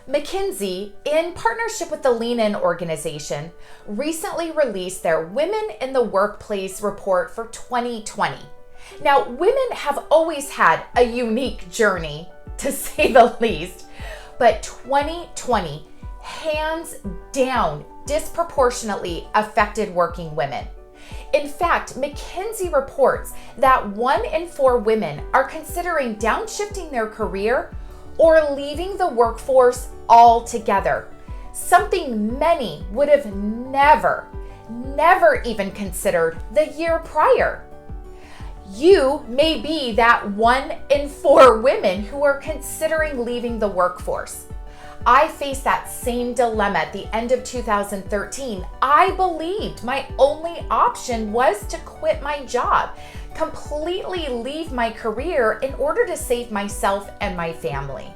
McKinsey, in partnership with the Lean In organization, recently released their Women in the Workplace report for 2020. Now, women have always had a unique journey, to say the least, but 2020, hands down, disproportionately affected working women. In fact, McKinsey reports that 1 in 4 women are considering downshifting their career or leaving the workforce altogether, something many would have never even considered the year prior. You may be that 1 in 4 women who are considering leaving the workforce. I faced that same dilemma at the end of 2013. I believed my only option was to quit my job, completely leave my career in order to save myself and my family.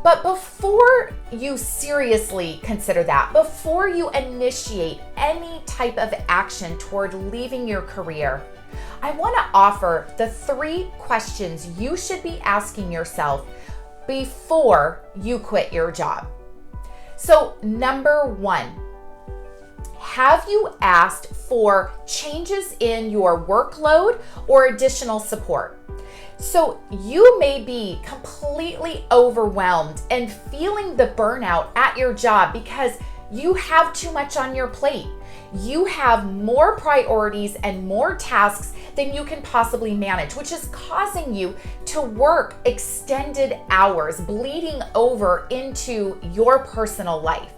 But before you seriously consider that, before you initiate any type of action toward leaving your career, I want to offer the 3 questions you should be asking yourself before you quit your job. So, number 1, have you asked for changes in your workload or additional support? So you may be completely overwhelmed and feeling the burnout at your job because you have too much on your plate. You have more priorities and more tasks than you can possibly manage, which is causing you to work extended hours, bleeding over into your personal life.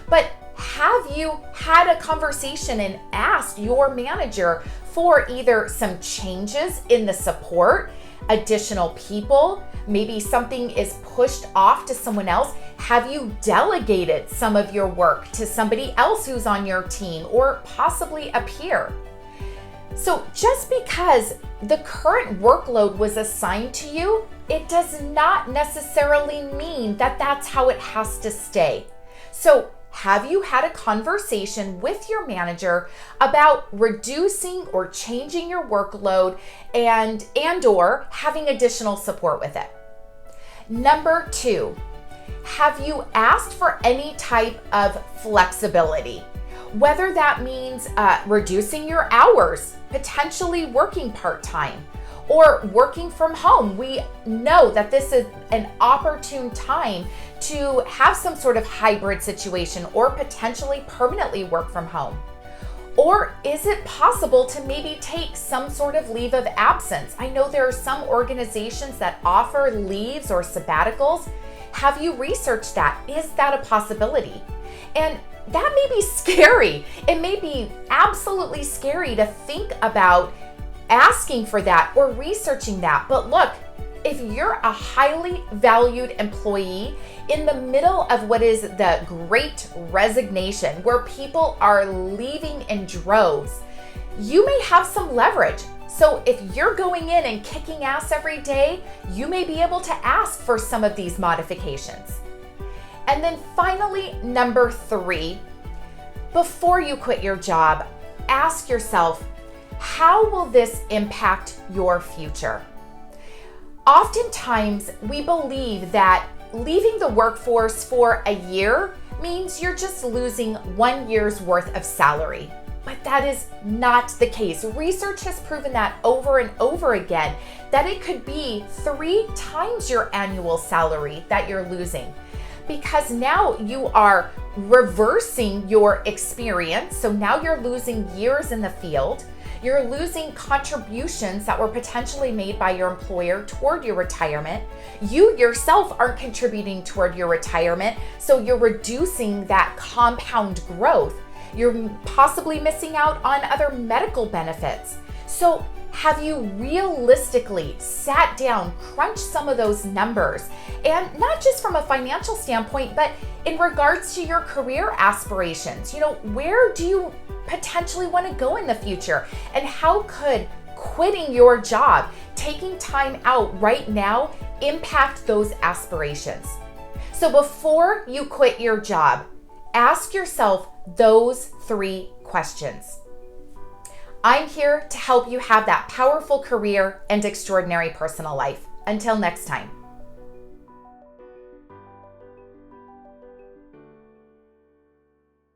But have you had a conversation and asked your manager for either some changes in the support, additional people, maybe something is pushed off to someone else? Have you delegated some of your work to somebody else who's on your team or possibly a peer? So just because the current workload was assigned to you, it does not necessarily mean that that's how it has to stay. So have you had a conversation with your manager about reducing or changing your workload and or having additional support with it? Number 2, have you asked for any type of flexibility? Whether that means reducing your hours, potentially working part-time, or working from home. We know that this is an opportune time to have some sort of hybrid situation or potentially permanently work from home. Or is it possible to maybe take some sort of leave of absence? I know there are some organizations that offer leaves or sabbaticals. Have you researched that? Is that a possibility? And that may be scary. It may be absolutely scary to think about asking for that or researching that. But look, if you're a highly valued employee in the middle of what is the great resignation, where people are leaving in droves, you may have some leverage. So if you're going in and kicking ass every day, you may be able to ask for some of these modifications. And then finally, number 3, before you quit your job, ask yourself, how will this impact your future? Oftentimes, we believe that leaving the workforce for a year means you're just losing 1 year's worth of salary. But that is not the case. Research has proven that over and over again, that it could be 3 times your annual salary that you're losing. Because now you are reversing your experience. So now you're losing years in the field. You're losing contributions that were potentially made by your employer toward your retirement. You yourself aren't contributing toward your retirement, so you're reducing that compound growth. You're possibly missing out on other medical benefits. So have you realistically sat down, crunched some of those numbers, and not just from a financial standpoint, but in regards to your career aspirations? Where do you potentially want to go in the future? And how could quitting your job, taking time out right now, impact those aspirations? So before you quit your job, ask yourself those 3 questions. I'm here to help you have that powerful career and extraordinary personal life. Until next time.